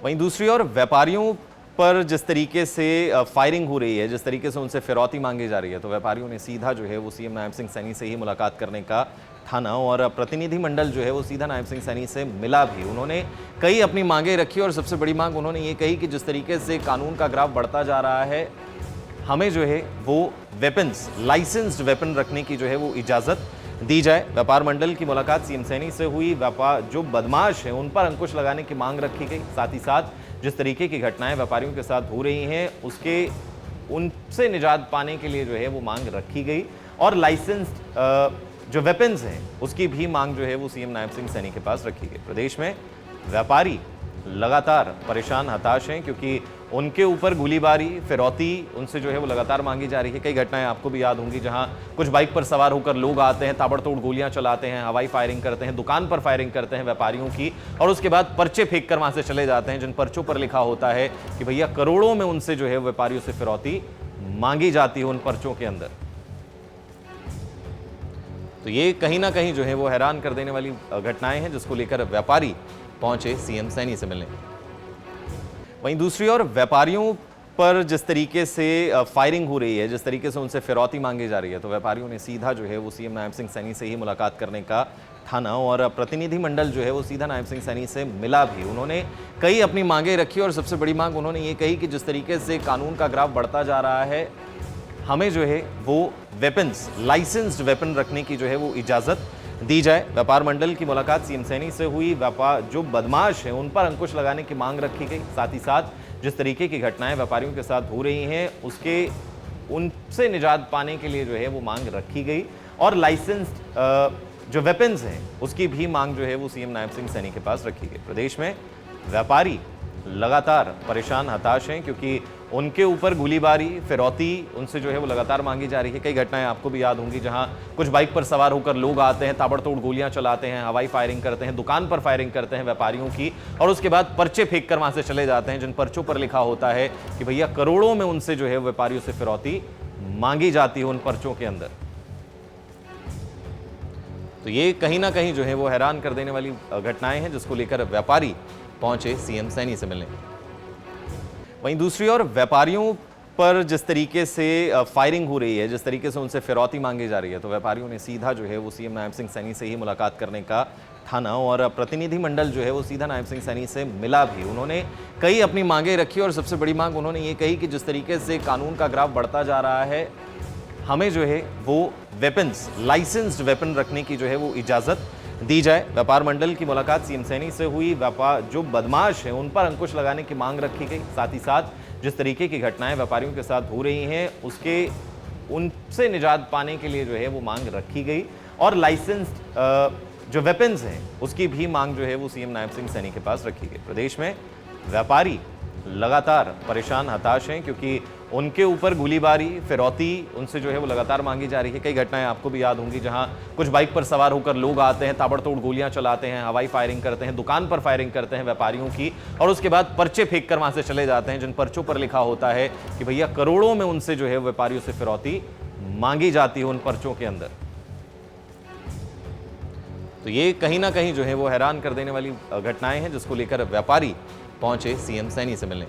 वहीं दूसरी ओर व्यापारियों पर जिस तरीके से फायरिंग हो रही है, जिस तरीके से उनसे फिरौती मांगी जा रही है, तो व्यापारियों ने सीधा जो है वो सीएम नायब सिंह सैनी से ही मुलाकात करने का ठाना और प्रतिनिधिमंडल जो है वो सीधा नायब सिंह सैनी से मिला भी। उन्होंने कई अपनी मांगें रखी और सबसे बड़ी मांग उन्होंने ये कही कि जिस तरीके से कानून का ग्राफ बढ़ता जा रहा है, हमें जो है वो वेपन्स, लाइसेंस्ड वेपन रखने की जो है वो इजाज़त दी जाए। व्यापार मंडल की मुलाकात सीएम सैनी से हुई। व्यापार जो बदमाश हैं उन पर अंकुश लगाने की मांग रखी गई। साथ ही साथ जिस तरीके की घटनाएं व्यापारियों के साथ हो रही हैं, उसके उनसे निजात पाने के लिए जो है वो मांग रखी गई और लाइसेंस्ड जो वेपन्स हैं उसकी भी मांग जो है वो सीएम नायब सिंह सैनी के पास रखी गई। प्रदेश में व्यापारी लगातार परेशान, हताश हैं क्योंकि उनके ऊपर गोलीबारी, फिरौती उनसे जो है वो लगातार मांगी जा रही है। कई घटनाएं आपको भी याद होंगी जहां कुछ बाइक पर सवार होकर लोग आते हैं, ताबड़तोड़ गोलियां चलाते हैं, हवाई फायरिंग करते हैं, दुकान पर फायरिंग करते हैं व्यापारियों की और उसके बाद पर्चे फेंक कर वहां से चले जाते हैं, जिन पर्चों पर लिखा होता है कि भैया करोड़ों में उनसे जो है व्यापारियों से फिरौती मांगी जाती है उन पर्चों के अंदर। तो ये कहीं ना कहीं जो है वो हैरान कर देने वाली घटनाएं हैं, जिसको लेकर व्यापारी पहुंचे सीएम सैनी से मिलने। वहीं दूसरी ओर व्यापारियों पर जिस तरीके से फायरिंग हो रही है, जिस तरीके से उनसे फिरौती मांगी जा रही है, तो व्यापारियों ने सीधा जो है वो सीएम नायब सिंह सैनी से ही मुलाकात करने का ठाना और प्रतिनिधिमंडल जो है वो सीधा नायब सिंह सैनी से मिला भी। उन्होंने कई अपनी मांगें रखी और सबसे बड़ी मांग उन्होंने ये कही कि जिस तरीके से कानून का ग्राफ बढ़ता जा रहा है, हमें जो है वो वेपन्स, लाइसेंस्ड वेपन रखने की जो है वो इजाज़त दी जाए। व्यापार मंडल की मुलाकात सीएम सैनी से हुई। व्यापार जो बदमाश हैं उन पर अंकुश लगाने की मांग रखी गई। साथ ही साथ जिस तरीके की घटनाएं व्यापारियों के साथ हो रही हैं, उसके उनसे निजात पाने के लिए जो है वो मांग रखी गई और लाइसेंस्ड जो वेपन्स हैं उसकी भी मांग जो है वो सीएम नायब सिंह सैनी के पास रखी गई। प्रदेश में व्यापारी लगातार परेशान, हताश हैं क्योंकि उनके ऊपर गोलीबारी, फिरौती उनसे जो है वो लगातार मांगी जा रही है। कई घटनाएं आपको भी याद होंगी जहां कुछ बाइक पर सवार होकर लोग आते हैं, ताबड़तोड़ गोलियां चलाते हैं, हवाई फायरिंग करते हैं, दुकान पर फायरिंग करते हैं व्यापारियों की और उसके बाद पर्चे फेंक कर वहां से चले जाते हैं, जिन पर्चों पर लिखा होता है कि भैया करोड़ों में उनसे जो है व्यापारियों से फिरौती मांगी जाती है उन पर्चों के अंदर। तो ये कहीं ना कहीं जो है वो हैरान कर देने वाली घटनाएं हैं, जिसको लेकर व्यापारी पहुंचे सीएम सैनी से मिलने। वहीं दूसरी ओर व्यापारियों पर जिस तरीके से फायरिंग हो रही है, जिस तरीके से उनसे फिरौती मांगी जा रही है, तो व्यापारियों ने सीधा जो है वो सीएम नायब सिंह सैनी से ही मुलाकात करने का ठाना और प्रतिनिधिमंडल जो है वो सीधा नायब सिंह सैनी से मिला भी। उन्होंने कई अपनी मांगें रखी और सबसे बड़ी मांग उन्होंने ये कही कि जिस तरीके से कानून का ग्राफ बढ़ता जा रहा है, हमें जो है वो वेपन्स, लाइसेंस्ड वेपन रखने की जो है वो इजाज़त दी जाए। व्यापार मंडल की मुलाकात सीएम सैनी से हुई। व्यापार जो बदमाश हैं उन पर अंकुश लगाने की मांग रखी गई। साथ ही साथ जिस तरीके की घटनाएं व्यापारियों के साथ हो रही हैं, उसके उनसे निजात पाने के लिए जो है वो मांग रखी गई और लाइसेंस्ड जो वेपन्स हैं उसकी भी मांग जो है वो सीएम नायब सिंह सैनी के पास रखी गई। प्रदेश में व्यापारी लगातार परेशान, हताश हैं क्योंकि उनके ऊपर गोलीबारी, फिरौती उनसे जो है वो लगातार मांगी जा रही है। कई घटनाएं आपको भी याद होंगी जहां कुछ बाइक पर सवार होकर लोग आते हैं, ताबड़तोड़ गोलियां चलाते हैं, हवाई फायरिंग करते हैं, दुकान पर फायरिंग करते हैं व्यापारियों की और उसके बाद पर्चे फेंक कर वहां से चले जाते हैं, जिन पर्चों पर लिखा होता है कि भैया करोड़ों में उनसे जो है व्यापारियों से फिरौती मांगी जाती है उन पर्चों के अंदर। तो ये कहीं ना कहीं जो है वो हैरान कर देने वाली घटनाएं हैं, जिसको लेकर व्यापारी पहुंचे सीएम सैनी से मिलने।